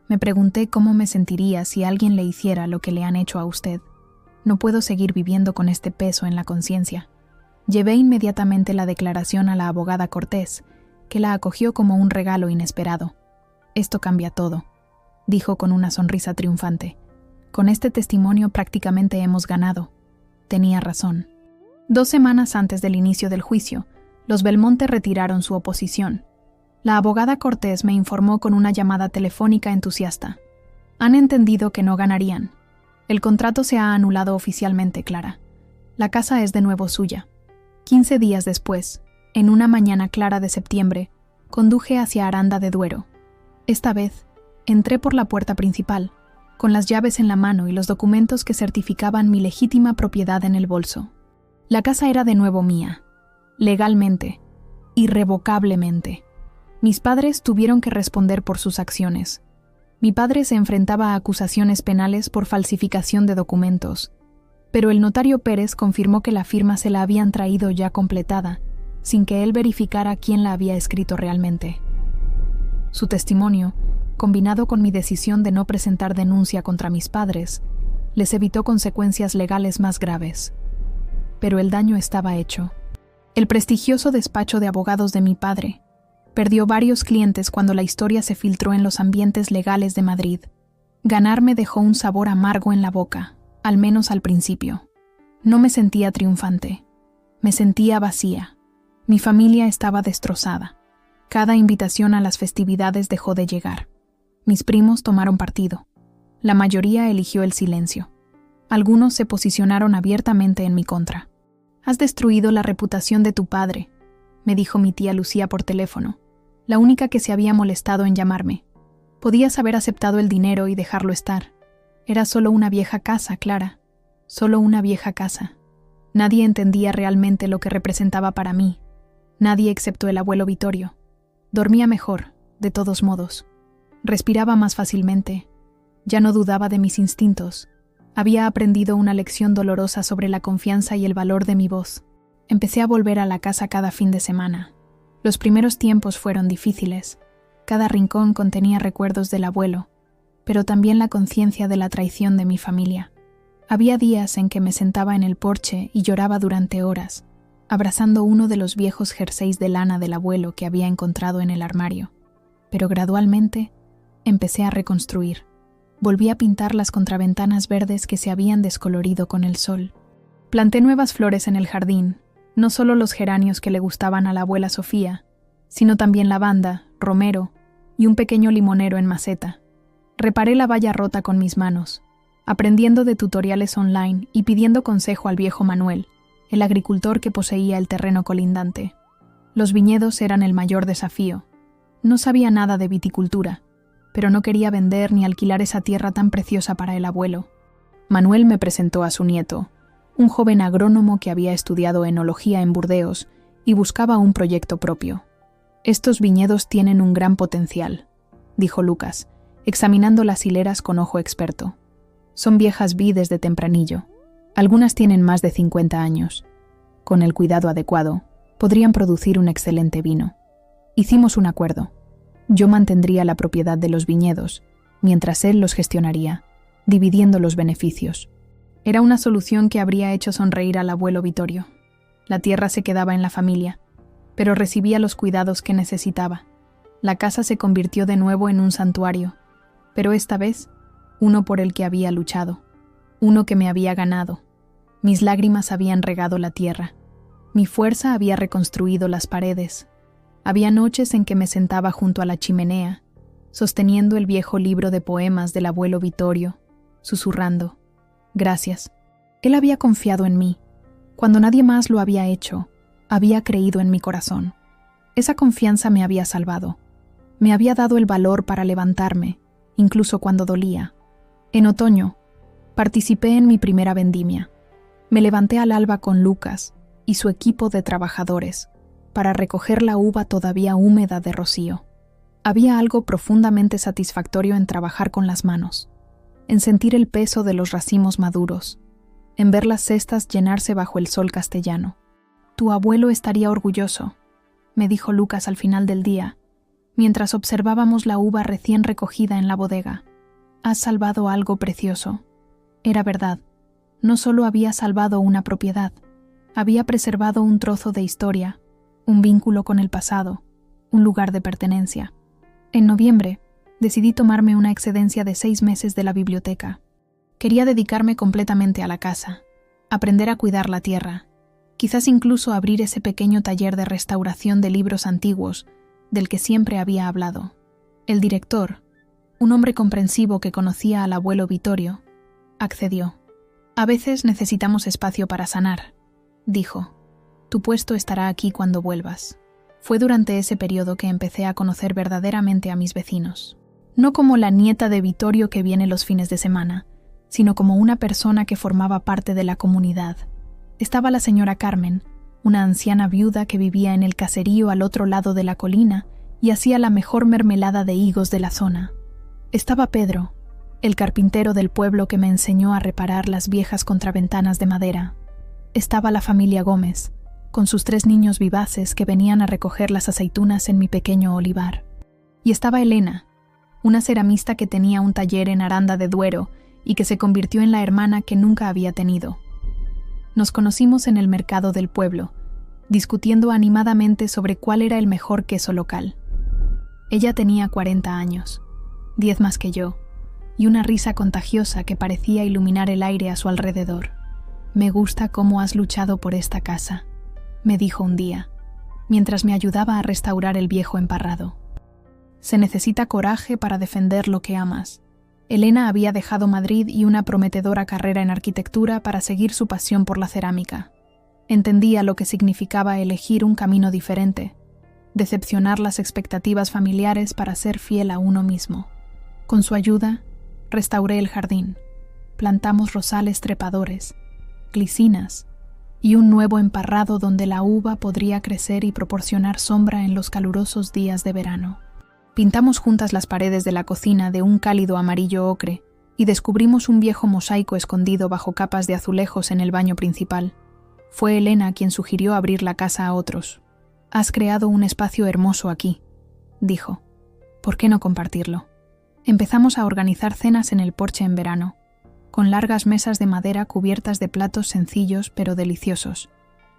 Me pregunté cómo me sentiría si alguien le hiciera lo que le han hecho a usted. No puedo seguir viviendo con este peso en la conciencia. Llevé inmediatamente la declaración a la abogada Cortés, que la acogió como un regalo inesperado. Esto cambia todo, dijo con una sonrisa triunfante. Con este testimonio prácticamente hemos ganado. Tenía razón. 2 semanas antes del inicio del juicio, los Belmonte retiraron su oposición. La abogada Cortés me informó con una llamada telefónica entusiasta. Han entendido que no ganarían. El contrato se ha anulado oficialmente, Clara. La casa es de nuevo suya. 15 días después, en una mañana clara de septiembre, conduje hacia Aranda de Duero. Esta vez, entré por la puerta principal, con las llaves en la mano y los documentos que certificaban mi legítima propiedad en el bolso. La casa era de nuevo mía, legalmente, irrevocablemente. Mis padres tuvieron que responder por sus acciones. Mi padre se enfrentaba a acusaciones penales por falsificación de documentos, pero el notario Pérez confirmó que la firma se la habían traído ya completada, sin que él verificara quién la había escrito realmente. Su testimonio, combinado con mi decisión de no presentar denuncia contra mis padres, les evitó consecuencias legales más graves. Pero el daño estaba hecho. El prestigioso despacho de abogados de mi padre perdió varios clientes cuando la historia se filtró en los ambientes legales de Madrid. Ganar me dejó un sabor amargo en la boca, al menos al principio. No me sentía triunfante. Me sentía vacía. Mi familia estaba destrozada. Cada invitación a las festividades dejó de llegar. Mis primos tomaron partido. La mayoría eligió el silencio. Algunos se posicionaron abiertamente en mi contra. «Has destruido la reputación de tu padre», me dijo mi tía Lucía por teléfono, la única que se había molestado en llamarme. Podías haber aceptado el dinero y dejarlo estar. Era solo una vieja casa, Clara. Solo una vieja casa. Nadie entendía realmente lo que representaba para mí. Nadie excepto el abuelo Vittorio. Dormía mejor, de todos modos. Respiraba más fácilmente. Ya no dudaba de mis instintos. Había aprendido una lección dolorosa sobre la confianza y el valor de mi voz. Empecé a volver a la casa cada fin de semana. Los primeros tiempos fueron difíciles. Cada rincón contenía recuerdos del abuelo, pero también la conciencia de la traición de mi familia. Había días en que me sentaba en el porche y lloraba durante horas, abrazando uno de los viejos jerseys de lana del abuelo que había encontrado en el armario. Pero gradualmente empecé a reconstruir. Volví a pintar las contraventanas verdes que se habían descolorido con el sol. Planté nuevas flores en el jardín, no solo los geranios que le gustaban a la abuela Sofía, sino también lavanda, romero y un pequeño limonero en maceta. Reparé la valla rota con mis manos, aprendiendo de tutoriales online y pidiendo consejo al viejo Manuel, el agricultor que poseía el terreno colindante. Los viñedos eran el mayor desafío. No sabía nada de viticultura, pero no quería vender ni alquilar esa tierra tan preciosa para el abuelo. Manuel me presentó a su nieto, un joven agrónomo que había estudiado enología en Burdeos y buscaba un proyecto propio. «Estos viñedos tienen un gran potencial», dijo Lucas, examinando las hileras con ojo experto. «Son viejas vides de tempranillo. Algunas tienen más de 50 años. Con el cuidado adecuado, podrían producir un excelente vino». Hicimos un acuerdo. Yo mantendría la propiedad de los viñedos, mientras él los gestionaría, dividiendo los beneficios. Era una solución que habría hecho sonreír al abuelo Vittorio. La tierra se quedaba en la familia, pero recibía los cuidados que necesitaba. La casa se convirtió de nuevo en un santuario, pero esta vez, uno por el que había luchado, uno que me había ganado. Mis lágrimas habían regado la tierra. Mi fuerza había reconstruido las paredes. Había noches en que me sentaba junto a la chimenea, sosteniendo el viejo libro de poemas del abuelo Vittorio, susurrando: «Gracias». Él había confiado en mí. Cuando nadie más lo había hecho, Había creído en mi corazón. Esa confianza me había salvado. Me había dado el valor para levantarme, incluso cuando dolía. En otoño, participé en mi primera vendimia. Me levanté al alba con Lucas y su equipo de trabajadores para recoger la uva todavía húmeda de rocío. Había algo profundamente satisfactorio en trabajar con las manos, en sentir el peso de los racimos maduros, en ver las cestas llenarse bajo el sol castellano. «Tu abuelo estaría orgulloso», me dijo Lucas al final del día, mientras observábamos la uva recién recogida en la bodega. «Has salvado algo precioso». Era verdad. No solo había salvado una propiedad, había preservado un trozo de historia, un vínculo con el pasado, un lugar de pertenencia. En noviembre, decidí tomarme una excedencia de 6 meses de la biblioteca. Quería dedicarme completamente a la casa, aprender a cuidar la tierra, quizás incluso abrir ese pequeño taller de restauración de libros antiguos del que siempre había hablado. El director, un hombre comprensivo que conocía al abuelo Vittorio, accedió. «A veces necesitamos espacio para sanar», dijo. «Tu puesto estará aquí cuando vuelvas». Fue durante ese periodo que empecé a conocer verdaderamente a mis vecinos. No como la nieta de Vittorio que viene los fines de semana, sino como una persona que formaba parte de la comunidad. Estaba la señora Carmen, una anciana viuda que vivía en el caserío al otro lado de la colina y hacía la mejor mermelada de higos de la zona. Estaba Pedro, el carpintero del pueblo que me enseñó a reparar las viejas contraventanas de madera. Estaba la familia Gómez, con sus 3 niños vivaces que venían a recoger las aceitunas en mi pequeño olivar. Y estaba Elena, una ceramista que tenía un taller en Aranda de Duero y que se convirtió en la hermana que nunca había tenido. Nos conocimos en el mercado del pueblo, discutiendo animadamente sobre cuál era el mejor queso local. Ella tenía 40 años, 10 más que yo, y una risa contagiosa que parecía iluminar el aire a su alrededor. «Me gusta cómo has luchado por esta casa», me dijo un día, mientras me ayudaba a restaurar el viejo emparrado. «Se necesita coraje para defender lo que amas». Elena había dejado Madrid y una prometedora carrera en arquitectura para seguir su pasión por la cerámica. Entendía lo que significaba elegir un camino diferente, decepcionar las expectativas familiares para ser fiel a uno mismo. Con su ayuda, restauré el jardín, plantamos rosales trepadores, glicinas y un nuevo emparrado donde la uva podría crecer y proporcionar sombra en los calurosos días de verano. Pintamos juntas las paredes de la cocina de un cálido amarillo ocre y descubrimos un viejo mosaico escondido bajo capas de azulejos en el baño principal. Fue Elena quien sugirió abrir la casa a otros. «Has creado un espacio hermoso aquí», dijo. «¿Por qué no compartirlo?» Empezamos a organizar cenas en el porche en verano, con largas mesas de madera cubiertas de platos sencillos pero deliciosos,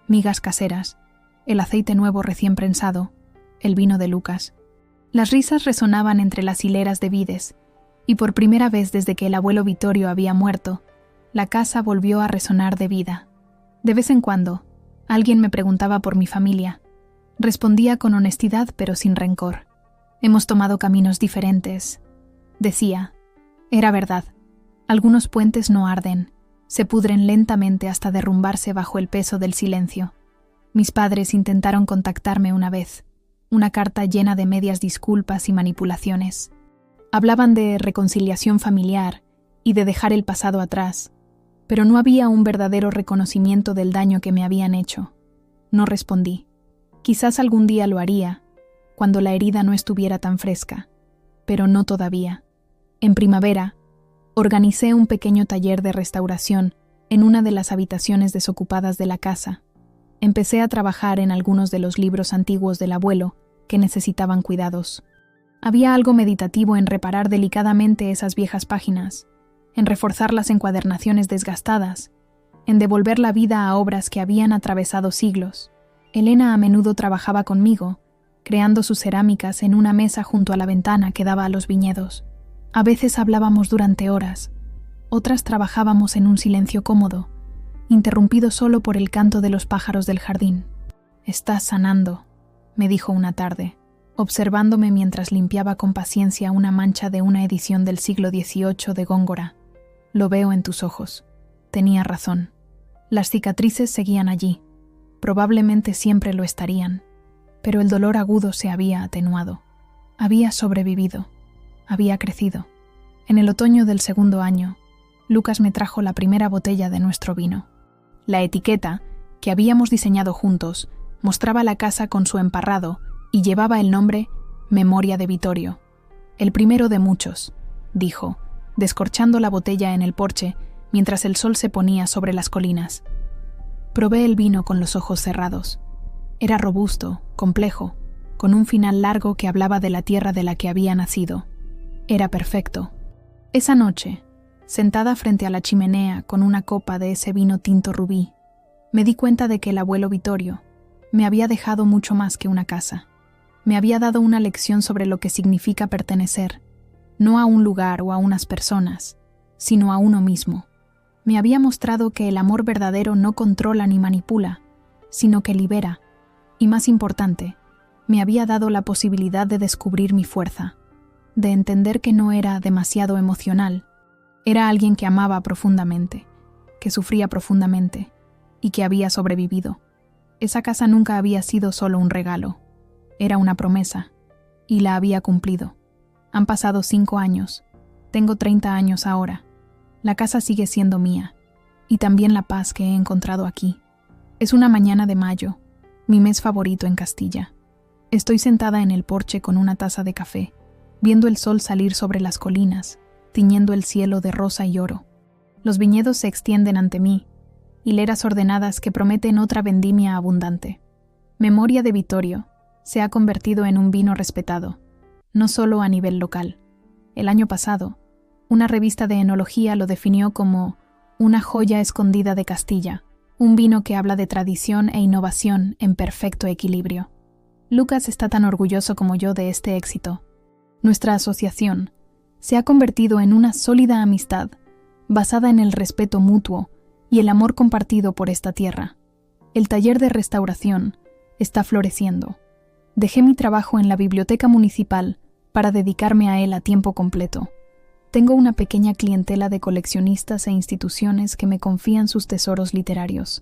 migas caseras, el aceite nuevo recién prensado, el vino de Lucas. Las risas resonaban entre las hileras de vides, y por primera vez desde que el abuelo Vittorio había muerto, la casa volvió a resonar de vida. De vez en cuando, alguien me preguntaba por mi familia. Respondía con honestidad pero sin rencor. «Hemos tomado caminos diferentes», decía. Era verdad. Algunos puentes no arden, se pudren lentamente hasta derrumbarse bajo el peso del silencio. Mis padres intentaron contactarme una vez, una carta llena de medias disculpas y manipulaciones. Hablaban de reconciliación familiar y de dejar el pasado atrás, pero no había un verdadero reconocimiento del daño que me habían hecho. No respondí. Quizás algún día lo haría, cuando la herida no estuviera tan fresca, pero no todavía. En primavera, organicé un pequeño taller de restauración en una de las habitaciones desocupadas de la casa. Empecé a trabajar en algunos de los libros antiguos del abuelo que necesitaban cuidados. Había algo meditativo en reparar delicadamente esas viejas páginas, en reforzar las encuadernaciones desgastadas, en devolver la vida a obras que habían atravesado siglos. Elena a menudo trabajaba conmigo, creando sus cerámicas en una mesa junto a la ventana que daba a los viñedos. A veces hablábamos durante horas, otras trabajábamos en un silencio cómodo, interrumpido solo por el canto de los pájaros del jardín. «Estás sanando», me dijo una tarde, observándome mientras limpiaba con paciencia una mancha de una edición del siglo XVIII de Góngora. «Lo veo en tus ojos». Tenía razón. Las cicatrices seguían allí, Probablemente siempre lo estarían, pero el dolor agudo se había atenuado. Había sobrevivido. Había crecido. En el otoño del segundo año, Lucas me trajo la primera botella de nuestro vino. La etiqueta, que habíamos diseñado juntos, mostraba la casa con su emparrado y llevaba el nombre Memoria de Vittorio. El primero de muchos, dijo, descorchando la botella en el porche mientras el sol se ponía sobre las colinas. Probé el vino con los ojos cerrados. Era robusto, complejo, con un final largo que hablaba de la tierra de la que había nacido. Era perfecto. Esa noche, sentada frente a la chimenea con una copa de ese vino tinto rubí, me di cuenta de que el abuelo Vittorio me había dejado mucho más que una casa. Me había dado una lección sobre lo que significa pertenecer, no a un lugar o a unas personas, sino a uno mismo. Me había mostrado que el amor verdadero no controla ni manipula, sino que libera, y más importante, me había dado la posibilidad de descubrir mi fuerza, de entender que no era demasiado emocional, era alguien que amaba profundamente, que sufría profundamente, y que había sobrevivido. Esa casa nunca había sido solo un regalo, era una promesa, y la había cumplido. Han pasado 5 años, tengo 30 años ahora. La casa sigue siendo mía, y también la paz que he encontrado aquí. Es una mañana de mayo, mi mes favorito en Castilla. Estoy sentada en el porche con una taza de café, viendo el sol salir sobre las colinas, tiñendo el cielo de rosa y oro. Los viñedos se extienden ante mí, hileras ordenadas que prometen otra vendimia abundante. Memoria de Vittorio se ha convertido en un vino respetado, no solo a nivel local. El año pasado, una revista de enología lo definió como una joya escondida de Castilla, un vino que habla de tradición e innovación en perfecto equilibrio. Lucas está tan orgulloso como yo de este éxito. Nuestra asociación se ha convertido en una sólida amistad basada en el respeto mutuo y el amor compartido por esta tierra. El taller de restauración está floreciendo. Dejé mi trabajo en la biblioteca municipal para dedicarme a él a tiempo completo. Tengo una pequeña clientela de coleccionistas e instituciones que me confían sus tesoros literarios.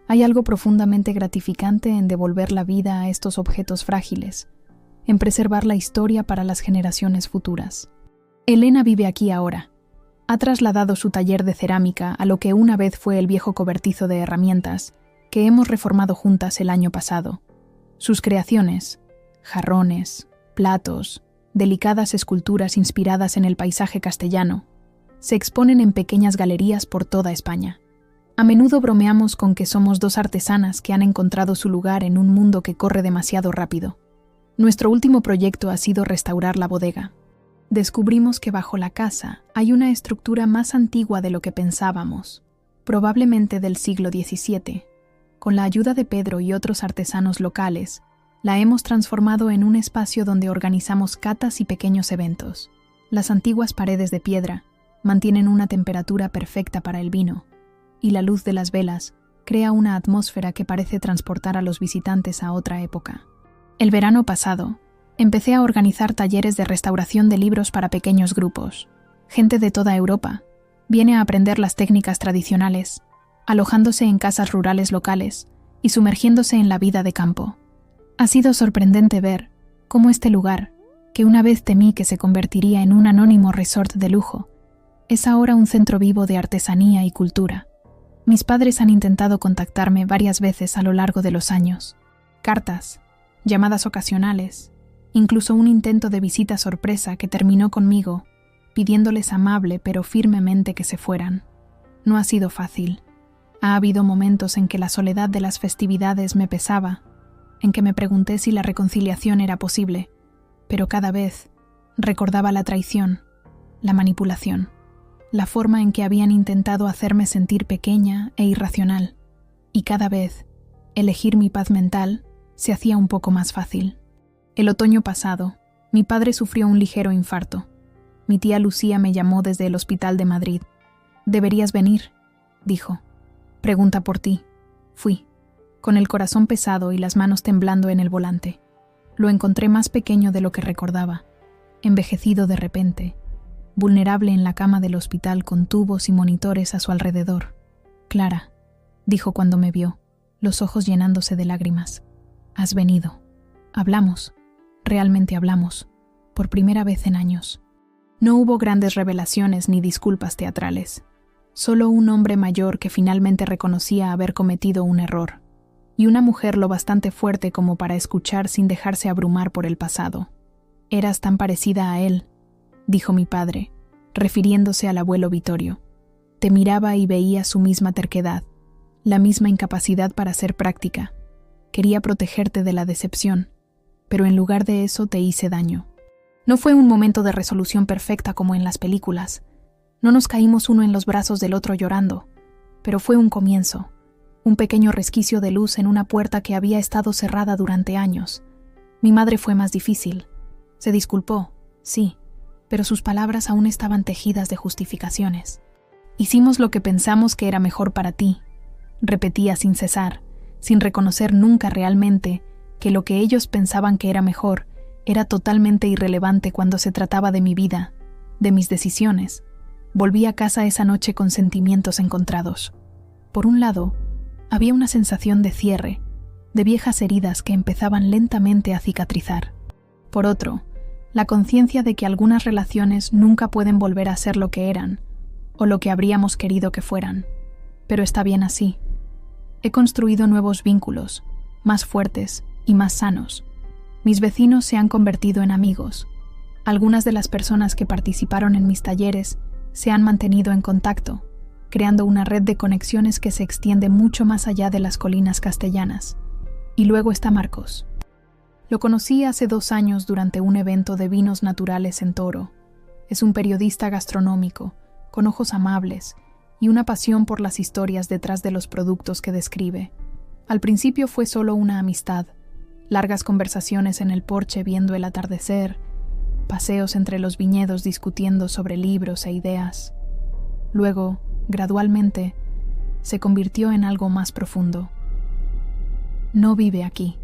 Hay algo profundamente gratificante en devolver la vida a estos objetos frágiles, en preservar la historia para las generaciones futuras. Elena vive aquí ahora. Ha trasladado su taller de cerámica a lo que una vez fue el viejo cobertizo de herramientas que hemos reformado juntas el año pasado. Sus creaciones, jarrones, platos, delicadas esculturas inspiradas en el paisaje castellano, se exponen en pequeñas galerías por toda España. A menudo bromeamos con que somos 2 artesanas que han encontrado su lugar en un mundo que corre demasiado rápido. Nuestro último proyecto ha sido restaurar la bodega. Descubrimos que bajo la casa hay una estructura más antigua de lo que pensábamos, probablemente del siglo XVII. Con la ayuda de Pedro y otros artesanos locales, la hemos transformado en un espacio donde organizamos catas y pequeños eventos. Las antiguas paredes de piedra mantienen una temperatura perfecta para el vino, y la luz de las velas crea una atmósfera que parece transportar a los visitantes a otra época. El verano pasado, empecé a organizar talleres de restauración de libros para pequeños grupos. Gente de toda Europa viene a aprender las técnicas tradicionales, alojándose en casas rurales locales y sumergiéndose en la vida de campo. Ha sido sorprendente ver cómo este lugar, que una vez temí que se convertiría en un anónimo resort de lujo, es ahora un centro vivo de artesanía y cultura. Mis padres han intentado contactarme varias veces a lo largo de los años. Cartas, llamadas ocasionales, incluso un intento de visita sorpresa que terminó conmigo, pidiéndoles amable pero firmemente que se fueran. No ha sido fácil. Ha habido momentos en que la soledad de las festividades me pesaba, en que me pregunté si la reconciliación era posible, pero cada vez recordaba la traición, la manipulación, la forma en que habían intentado hacerme sentir pequeña e irracional, y cada vez elegir mi paz mental se hacía un poco más fácil. El otoño pasado, mi padre sufrió un ligero infarto. Mi tía Lucía me llamó desde el hospital de Madrid. «Deberías venir», dijo. «Pregunta por ti». Fui, con el corazón pesado y las manos temblando en el volante. Lo encontré más pequeño de lo que recordaba, envejecido de repente, vulnerable en la cama del hospital con tubos y monitores a su alrededor. «Clara», dijo cuando me vio, los ojos llenándose de lágrimas. Has venido. Hablamos. Realmente hablamos. Por primera vez en años. No hubo grandes revelaciones ni disculpas teatrales. Solo un hombre mayor que finalmente reconocía haber cometido un error. Y una mujer lo bastante fuerte como para escuchar sin dejarse abrumar por el pasado. Eras tan parecida a él, dijo mi padre, refiriéndose al abuelo Vittorio. Te miraba y veía su misma terquedad, la misma incapacidad para ser práctica. Quería protegerte de la decepción, pero en lugar de eso te hice daño. No fue un momento de resolución perfecta como en las películas. No nos caímos uno en los brazos del otro llorando, pero fue un comienzo, un pequeño resquicio de luz en una puerta que había estado cerrada durante años. Mi madre fue más difícil. Se disculpó, sí, pero sus palabras aún estaban tejidas de justificaciones. Hicimos lo que pensamos que era mejor para ti, repetía sin cesar, sin reconocer nunca realmente que lo que ellos pensaban que era mejor era totalmente irrelevante cuando se trataba de mi vida, de mis decisiones. Volví a casa esa noche con sentimientos encontrados. Por un lado, había una sensación de cierre, de viejas heridas que empezaban lentamente a cicatrizar. Por otro, la conciencia de que algunas relaciones nunca pueden volver a ser lo que eran, o lo que habríamos querido que fueran. Pero está bien así. He construido nuevos vínculos, más fuertes y más sanos. Mis vecinos se han convertido en amigos. Algunas de las personas que participaron en mis talleres se han mantenido en contacto, creando una red de conexiones que se extiende mucho más allá de las colinas castellanas. Y luego está Marcos. Lo conocí hace 2 años durante un evento de vinos naturales en Toro. Es un periodista gastronómico, con ojos amables y una pasión por las historias detrás de los productos que describe. Al principio fue solo una amistad, largas conversaciones en el porche viendo el atardecer, paseos entre los viñedos discutiendo sobre libros e ideas. Luego, gradualmente, se convirtió en algo más profundo. No vive aquí.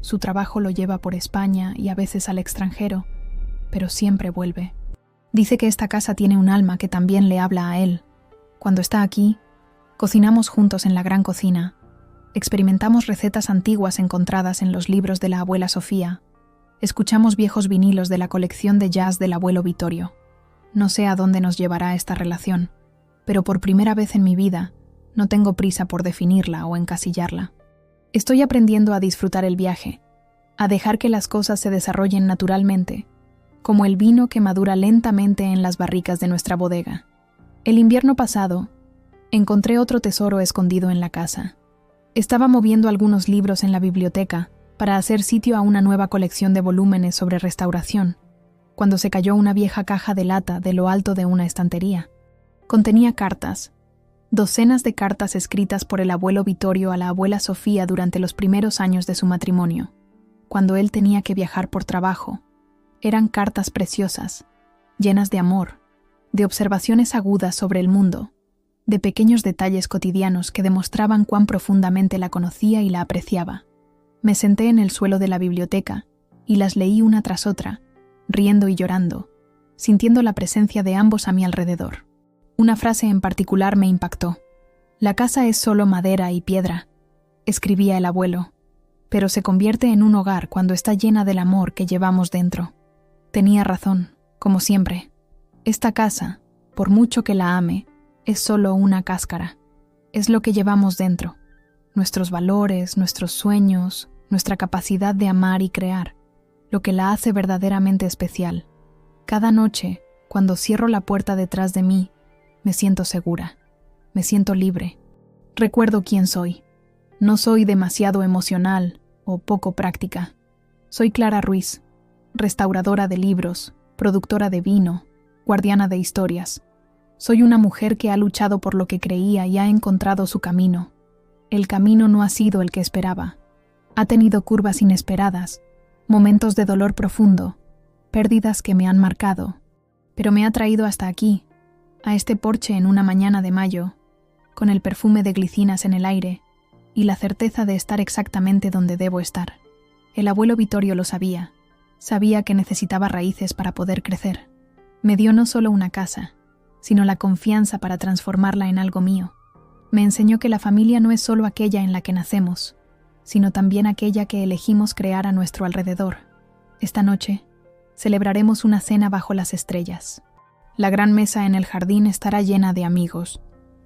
Su trabajo lo lleva por España y a veces al extranjero, pero siempre vuelve. Dice que esta casa tiene un alma que también le habla a él. Cuando está aquí, cocinamos juntos en la gran cocina. Experimentamos recetas antiguas encontradas en los libros de la abuela Sofía. Escuchamos viejos vinilos de la colección de jazz del abuelo Vittorio. No sé a dónde nos llevará esta relación, pero por primera vez en mi vida no tengo prisa por definirla o encasillarla. Estoy aprendiendo a disfrutar el viaje, a dejar que las cosas se desarrollen naturalmente, como el vino que madura lentamente en las barricas de nuestra bodega. El invierno pasado, encontré otro tesoro escondido en la casa. Estaba moviendo algunos libros en la biblioteca para hacer sitio a una nueva colección de volúmenes sobre restauración, cuando se cayó una vieja caja de lata de lo alto de una estantería. Contenía cartas, docenas de cartas escritas por el abuelo Vittorio a la abuela Sofía durante los primeros años de su matrimonio, cuando él tenía que viajar por trabajo. Eran cartas preciosas, llenas de amor, de observaciones agudas sobre el mundo, de pequeños detalles cotidianos que demostraban cuán profundamente la conocía y la apreciaba. Me senté en el suelo de la biblioteca y las leí una tras otra, riendo y llorando, sintiendo la presencia de ambos a mi alrededor. Una frase en particular me impactó. La casa es solo madera y piedra, escribía el abuelo, pero se convierte en un hogar cuando está llena del amor que llevamos dentro. Tenía razón, como siempre. Esta casa, por mucho que la ame, es solo una cáscara. Es lo que llevamos dentro. Nuestros valores, nuestros sueños, nuestra capacidad de amar y crear, lo que la hace verdaderamente especial. Cada noche, cuando cierro la puerta detrás de mí, me siento segura, me siento libre. Recuerdo quién soy. No soy demasiado emocional o poco práctica. Soy Clara Ruiz, restauradora de libros, productora de vino, guardiana de historias. Soy una mujer que ha luchado por lo que creía y ha encontrado su camino. El camino no ha sido el que esperaba. Ha tenido curvas inesperadas, momentos de dolor profundo, pérdidas que me han marcado, pero me ha traído hasta aquí, a este porche en una mañana de mayo, con el perfume de glicinas en el aire y la certeza de estar exactamente donde debo estar. El abuelo Vittorio lo sabía. Sabía que necesitaba raíces para poder crecer. Me dio no solo una casa, sino la confianza para transformarla en algo mío. Me enseñó que la familia no es solo aquella en la que nacemos, sino también aquella que elegimos crear a nuestro alrededor. Esta noche, celebraremos una cena bajo las estrellas. La gran mesa en el jardín estará llena de amigos.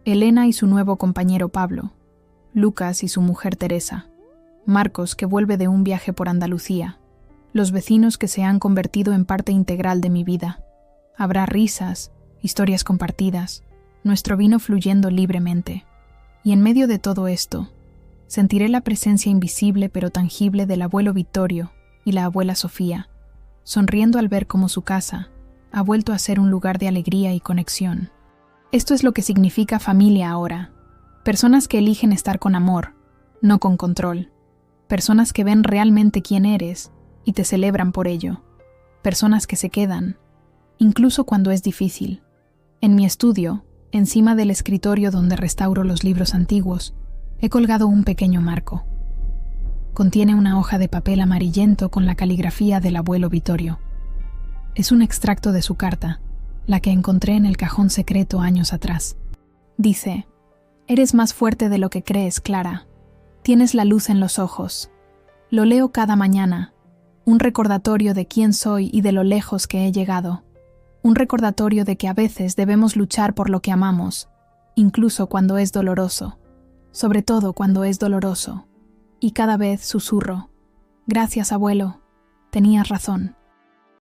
Elena y su nuevo compañero Pablo, Lucas y su mujer Teresa, Marcos, que vuelve de un viaje por Andalucía, los vecinos que se han convertido en parte integral de mi vida. Habrá risas, historias compartidas, nuestro vino fluyendo libremente. Y en medio de todo esto, sentiré la presencia invisible pero tangible del abuelo Vittorio y la abuela Sofía, sonriendo al ver cómo su casa ha vuelto a ser un lugar de alegría y conexión. Esto es lo que significa familia ahora. Personas que eligen estar con amor, no con control. Personas que ven realmente quién eres y te celebran por ello. Personas que se quedan, incluso cuando es difícil. En mi estudio, encima del escritorio donde restauro los libros antiguos, he colgado un pequeño marco. Contiene una hoja de papel amarillento con la caligrafía del abuelo Vittorio. Es un extracto de su carta, la que encontré en el cajón secreto años atrás. Dice: «Eres más fuerte de lo que crees, Clara. Tienes la luz en los ojos. Lo leo cada mañana. Un recordatorio de quién soy y de lo lejos que he llegado. Un recordatorio de que a veces debemos luchar por lo que amamos, incluso cuando es doloroso. Sobre todo cuando es doloroso. Y cada vez susurro: gracias, abuelo. Tenías razón».